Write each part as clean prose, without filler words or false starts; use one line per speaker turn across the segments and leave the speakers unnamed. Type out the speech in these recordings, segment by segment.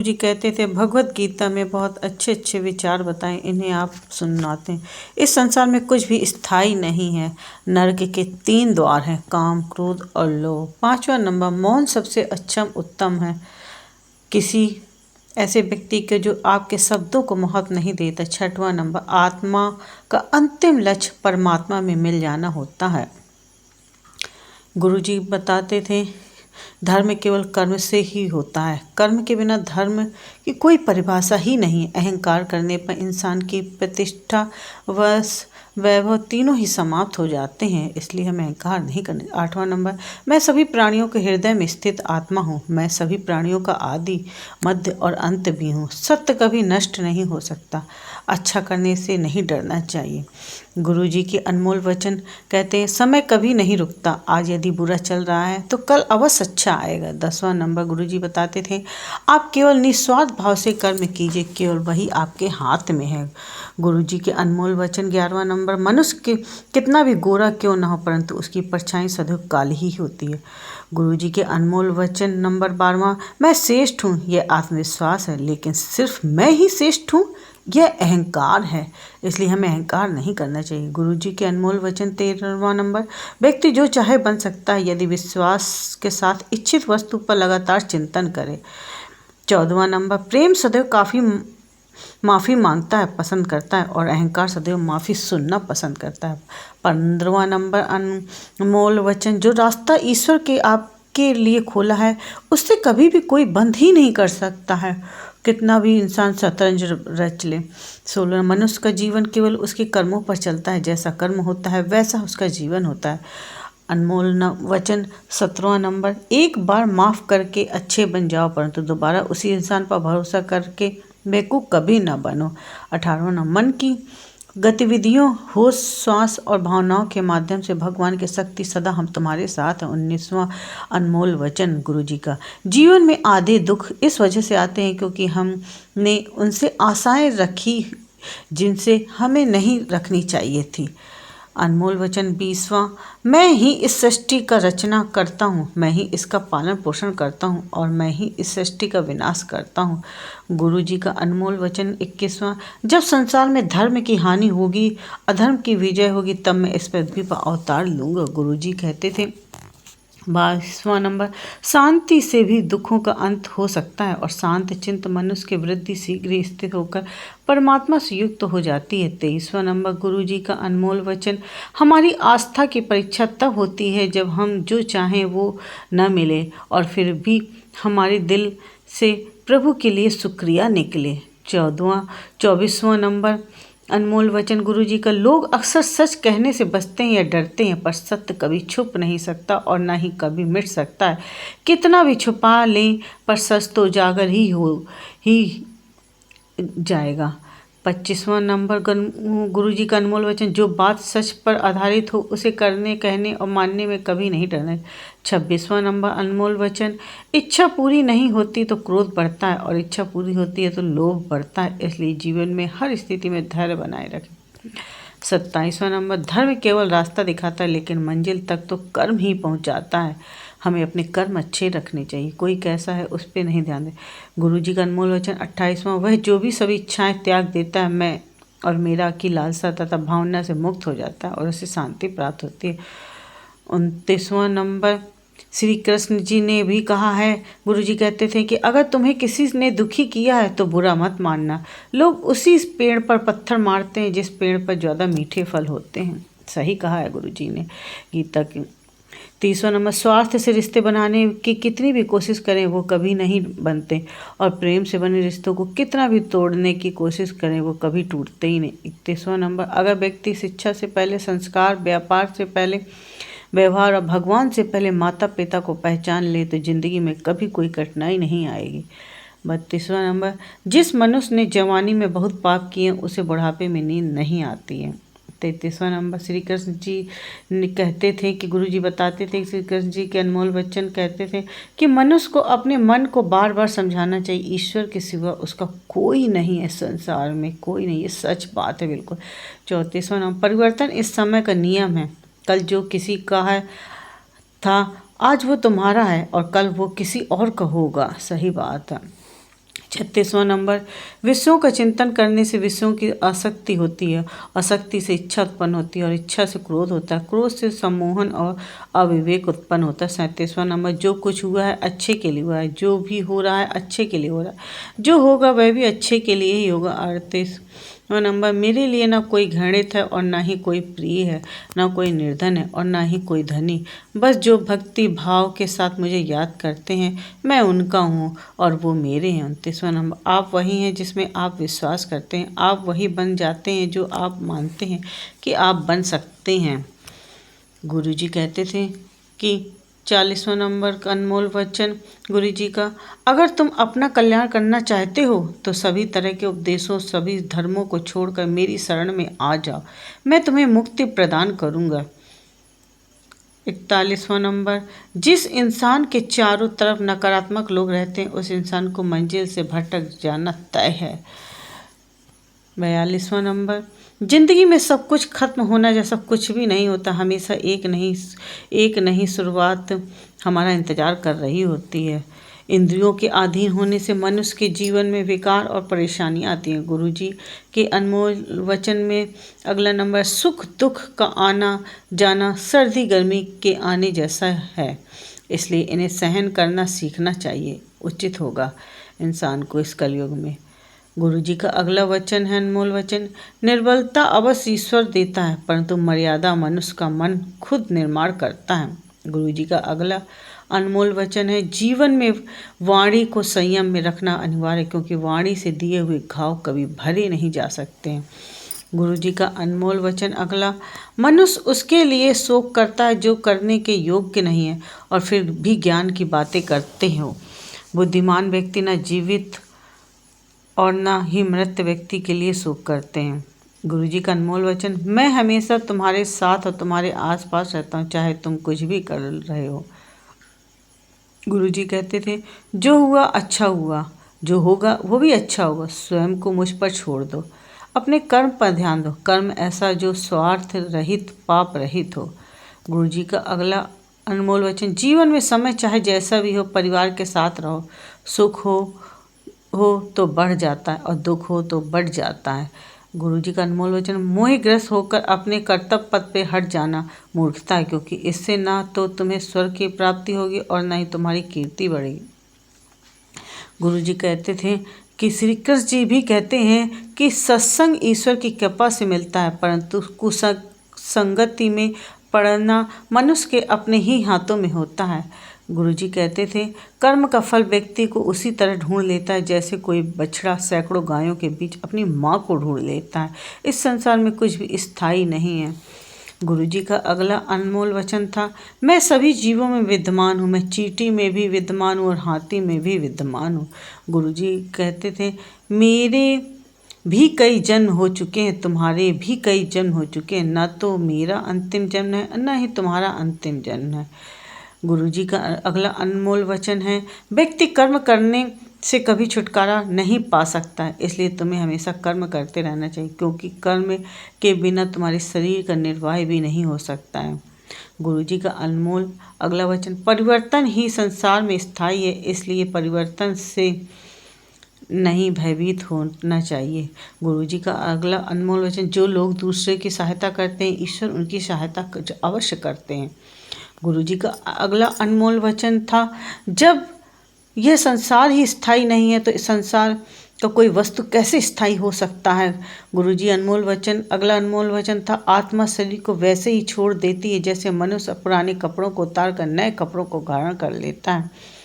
जी कहते थे भगवत गीता में बहुत अच्छे अच्छे विचार बताएं, इन्हें आप सुनाते हैं। इस संसार में कुछ भी स्थायी नहीं है। नरक के 3 द्वार हैं, काम, क्रोध और लोभ। 5वां नंबर, मौन सबसे अच्छा उत्तम है। किसी ऐसे व्यक्ति के जो आपके शब्दों को महत्व नहीं देता। 6वां नंबर, आत्मा का अंतिम लक्ष्य परमात्मा में मिल जाना होता है। गुरुजी बताते थे धर्म केवल कर्म से ही होता है। कर्म के बिना धर्म की कोई परिभाषा ही नहीं। अहंकार करने पर इंसान की प्रतिष्ठा व वैभव तीनों ही समाप्त हो जाते हैं, इसलिए हमें अहंकार नहीं करने। 8वां नंबर, मैं सभी प्राणियों के हृदय में स्थित आत्मा हूँ। मैं सभी प्राणियों का आदि, मध्य और अंत भी हूँ। सत्य कभी नष्ट नहीं हो सकता। अच्छा करने से नहीं डरना चाहिए। गुरुजी के अनमोल वचन कहते हैं समय कभी नहीं रुकता। आज यदि बुरा चल रहा है तो कल अवश्य अच्छा आएगा। 10वां नंबर, गुरुजी बताते थे आप केवल निस्वार्थ भाव से कर्म कीजिए, केवल वही आपके हाथ में है। गुरुजी के अनमोल वचन। 11वां नंबर, मनुष्य के कितना भी गोरा क्यों ना हो परंतु उसकी परछाई सदैव काली ही होती है। गुरुजी के अनमोल वचन। नंबर 12वां, मैं श्रेष्ठ हूँ यह आत्मविश्वास है, लेकिन सिर्फ मैं ही श्रेष्ठ हूँ यह अहंकार है, इसलिए हमें अहंकार नहीं करना चाहिए। गुरुजी के अनमोल वचन। 13वां नंबर, व्यक्ति जो चाहे बन सकता है यदि विश्वास के साथ इच्छित वस्तु पर लगातार चिंतन करे। 14वां नंबर, प्रेम सदैव माफ़ी मांगता है, पसंद करता है, और अहंकार सदैव माफ़ी सुनना पसंद करता है। 15वां नंबर, अनमोल वचन। जो रास्ता ईश्वर के आपके लिए खोला है उससे कभी भी कोई बंद ही नहीं कर सकता है, कितना भी इंसान शतरंज रच ले। 16, मनुष्य का जीवन केवल उसके कर्मों पर चलता है। जैसा कर्म होता है वैसा उसका जीवन होता है। अनमोल वचन। 17वां नंबर, एक बार माफ़ करके अच्छे बन जाओ परंतु दोबारा उसी इंसान पर भरोसा करके बेवकूफ़ कभी ना बनो। 18वां नंबर, मन की गतिविधियों, होश, श्वास और भावनाओं के माध्यम से भगवान की शक्ति सदा हम तुम्हारे साथ हैं। 19वां अनमोल वचन गुरुजी का। जीवन में आधे दुख इस वजह से आते हैं क्योंकि हमने उनसे आशाएं रखी जिनसे हमें नहीं रखनी चाहिए थी। अनमोल वचन 20वां, मैं ही इस सृष्टि का रचना करता हूँ, मैं ही इसका पालन पोषण करता हूँ और मैं ही इस सृष्टि का विनाश करता हूँ। गुरु जी का अनमोल वचन 21वां, जब संसार में धर्म की हानि होगी, अधर्म की विजय होगी, तब मैं इस पृथ्वी पर अवतार लूँगा। गुरु जी कहते थे। 22वां नंबर, शांति से भी दुखों का अंत हो सकता है और शांत चिंत मनुष्य की वृद्धि शीघ्र ही स्थित होकर परमात्मा से युक्त हो जाती है। 23वां नंबर, गुरु जी का अनमोल वचन। हमारी आस्था की परीक्षा तब होती है जब हम जो चाहें वो न मिले और फिर भी हमारे दिल से प्रभु के लिए शुक्रिया निकले। 24वां नंबर, अनमोल वचन गुरु जी का। लोग अक्सर सच कहने से बचते हैं या डरते हैं, पर सत्य कभी छुप नहीं सकता और ना ही कभी मिट सकता है। कितना भी छुपा लें पर सच तो उजागर ही जाएगा। 25वां नंबर, गुरु जी का अनमोल वचन। जो बात सच पर आधारित हो उसे करने, कहने और मानने में कभी नहीं डरना। 26वां नंबर, अनमोल वचन। इच्छा पूरी नहीं होती तो क्रोध बढ़ता है और इच्छा पूरी होती है तो लोभ बढ़ता है, इसलिए जीवन में हर स्थिति में धैर्य बनाए रखें। 27वां नंबर, धर्म केवल रास्ता दिखाता है लेकिन मंजिल तक तो कर्म ही पहुंचाता है। हमें अपने कर्म अच्छे रखने चाहिए, कोई कैसा है उस पर नहीं ध्यान दें। गुरु जी का अनमोल वचन 28वां, वह जो भी सभी इच्छाएं त्याग देता है, मैं और मेरा की लालसा तथा भावना से मुक्त हो जाता है और उसे शांति प्राप्त होती है। 29वां नंबर, श्री कृष्ण जी ने भी कहा है, गुरु जी कहते थे कि अगर तुम्हें किसी ने दुखी किया है तो बुरा मत मानना। लोग उसी पेड़ पर पत्थर मारते हैं जिस पेड़ पर ज़्यादा मीठे फल होते हैं। सही कहा है गुरु जी ने गीता की। 30वां नंबर, स्वार्थ से रिश्ते बनाने की कितनी भी कोशिश करें वो कभी नहीं बनते और प्रेम से बने रिश्तों को कितना भी तोड़ने की कोशिश करें वो कभी टूटते ही नहीं। 31वां नंबर, अगर व्यक्ति शिक्षा से पहले संस्कार, व्यापार से पहले व्यवहार और भगवान से पहले माता पिता को पहचान ले तो जिंदगी में कभी कोई कठिनाई नहीं आएगी। 32वां नंबर, जिस मनुष्य ने जवानी में बहुत पाप किए उसे बुढ़ापे में नींद नहीं आती है। 33वां नंबर, श्री कृष्ण जी ने कहते थे कि गुरु जी बताते थे, श्री कृष्ण जी के अनमोल वचन कहते थे कि मनुष्य को अपने मन को बार बार समझाना चाहिए, ईश्वर के सिवा उसका कोई नहीं है, संसार में कोई नहीं, ये सच बात है बिल्कुल। 34वां नंबर, परिवर्तन इस समय का नियम है। कल जो किसी का है था आज वो तुम्हारा है और कल वो किसी और का होगा। सही बात है। 36वां नंबर, विषयों का चिंतन करने से विषयों की आसक्ति होती है। आसक्ति से इच्छा उत्पन्न होती है और इच्छा से क्रोध होता है। क्रोध से सम्मोहन और अविवेक उत्पन्न होता है। 37वां नंबर, जो कुछ हुआ है अच्छे के लिए हुआ है। जो भी हो रहा है अच्छे के लिए हो रहा है। जो होगा वह भी अच्छे के लिए ही होगा। 38वां नंबर, मेरे लिए ना कोई घृणित है और ना ही कोई प्रिय है, ना कोई निर्धन है और ना ही कोई धनी। बस जो भक्ति भाव के साथ मुझे याद करते हैं मैं उनका हूँ और वो मेरे हैं। 29वां नंबर, आप वही हैं जिसमें आप विश्वास करते हैं। आप वही बन जाते हैं जो आप मानते हैं कि आप बन सकते हैं। गुरु जी कहते थे कि 40वां नंबर का अनमोल वचन गुरु जी का, अगर तुम अपना कल्याण करना चाहते हो तो सभी तरह के उपदेशों सभी धर्मों को छोड़कर मेरी शरण में आ जाओ, मैं तुम्हें मुक्ति प्रदान करूँगा। 41वां नंबर, जिस इंसान के चारों तरफ नकारात्मक लोग रहते हैं उस इंसान को मंजिल से भटक जाना तय है। 42वां नंबर, जिंदगी में सब कुछ खत्म होना जैसा कुछ भी नहीं होता। हमेशा एक नई शुरुआत हमारा इंतजार कर रही होती है। इंद्रियों के अधीन होने से मनुष्य के जीवन में विकार और परेशानियां आती हैं। गुरु जी के अनमोल वचन में अगला नंबर, सुख दुख का आना जाना सर्दी गर्मी के आने जैसा है, इसलिए इन्हें सहन करना सीखना चाहिए। उचित होगा इंसान को इस कलयुग में। गुरु जी का अगला वचन है अनमोल वचन, निर्बलता अवश्य ईश्वर देता है परंतु मर्यादा मनुष्य का मन खुद निर्माण करता है। गुरु जी का अगला अनमोल वचन है, जीवन में वाणी को संयम में रखना अनिवार्य है क्योंकि वाणी से दिए हुए घाव कभी भरे नहीं जा सकते हैं। गुरु जी का अनमोल वचन अगला, मनुष्य उसके लिए शोक करता है जो करने के योग्य नहीं है और फिर भी ज्ञान की बातें करते हो। बुद्धिमान व्यक्ति न जीवित और न ही मृत व्यक्ति के लिए शोक करते हैं। गुरु जी का अनमोल वचन, मैं हमेशा तुम्हारे साथ और तुम्हारे आसपास रहता हूँ चाहे तुम कुछ भी कर रहे हो। गुरु जी कहते थे, जो हुआ अच्छा हुआ, जो होगा वो भी अच्छा होगा। स्वयं को मुझ पर छोड़ दो, अपने कर्म पर ध्यान दो। कर्म ऐसा जो स्वार्थ रहित पाप रहित हो। गुरु जी का अगला अनमोल वचन, जीवन में समय चाहे जैसा भी हो परिवार के साथ रहो। सुख हो तो बढ़ जाता है और दुख हो तो बढ़ जाता है। गुरु जी का अनमोल वचन, मोहग्रस्त होकर अपने कर्तव्य पथ पे हट जाना मूर्खता है क्योंकि इससे ना तो तुम्हें स्वर्ग की प्राप्ति होगी और ना ही तुम्हारी कीर्ति बढ़ेगी। गुरु जी कहते थे कि श्री कृष्ण जी भी कहते हैं कि सत्संग ईश्वर की कृपा से मिलता है परंतु कुसंगति में पड़ना मनुष्य के अपने ही हाथों में होता है। गुरु जी कहते थे, कर्म का फल व्यक्ति को उसी तरह ढूंढ लेता है जैसे कोई बछड़ा सैकड़ों गायों के बीच अपनी माँ को ढूंढ लेता है। इस संसार में कुछ भी स्थायी नहीं है। गुरु जी का अगला अनमोल वचन था, मैं सभी जीवों में विद्यमान हूँ, मैं चींटी में भी विद्यमान हूँ और हाथी में भी विद्यमान हूँ। गुरु जी कहते थे, मेरे भी कई जन्म हो चुके हैं, तुम्हारे भी कई जन्म हो चुके हैं, न तो मेरा अंतिम जन्म है न ही तुम्हारा अंतिम जन्म है। गुरु जी का अगला अनमोल वचन है, व्यक्ति कर्म करने से कभी छुटकारा नहीं पा सकता है, इसलिए तुम्हें हमेशा कर्म करते रहना चाहिए क्योंकि कर्म के बिना तुम्हारे शरीर का निर्वाह भी नहीं हो सकता है। गुरु जी का अनमोल अगला वचन, परिवर्तन ही संसार में स्थायी है, इसलिए परिवर्तन से नहीं भयभीत होना चाहिए। गुरु जी का अगला अनमोल वचन, जो लोग दूसरे की सहायता करते हैं ईश्वर उनकी सहायता अवश्य करते हैं। गुरु जी का अगला अनमोल वचन था, जब यह संसार ही स्थायी नहीं है तो इस संसार का कोई वस्तु कैसे स्थायी हो सकता है। गुरु जी अनमोल वचन अगला अनमोल वचन था, आत्मा शरीर को वैसे ही छोड़ देती है जैसे मनुष्य पुराने कपड़ों को उतार कर नए कपड़ों को धारण कर लेता है।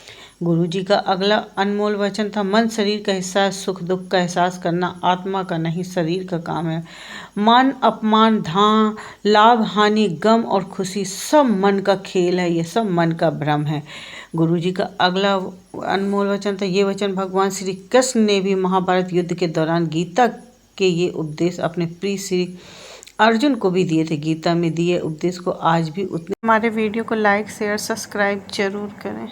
गुरु जी का अगला अनमोल वचन था, मन शरीर का हिस्सा है, सुख दुख का एहसास करना आत्मा का नहीं शरीर का काम है। मान अपमान लाभ हानि गम और खुशी सब मन का खेल है, ये सब मन का भ्रम है। गुरु जी का अगला अनमोल वचन था, ये वचन भगवान श्री कृष्ण ने भी महाभारत युद्ध के दौरान गीता के ये उपदेश अपने प्रिय श्री अर्जुन को भी दिए थे। गीता में दिए उपदेश को आज भी उतने। हमारे वीडियो को लाइक शेयर सब्सक्राइब जरूर करें।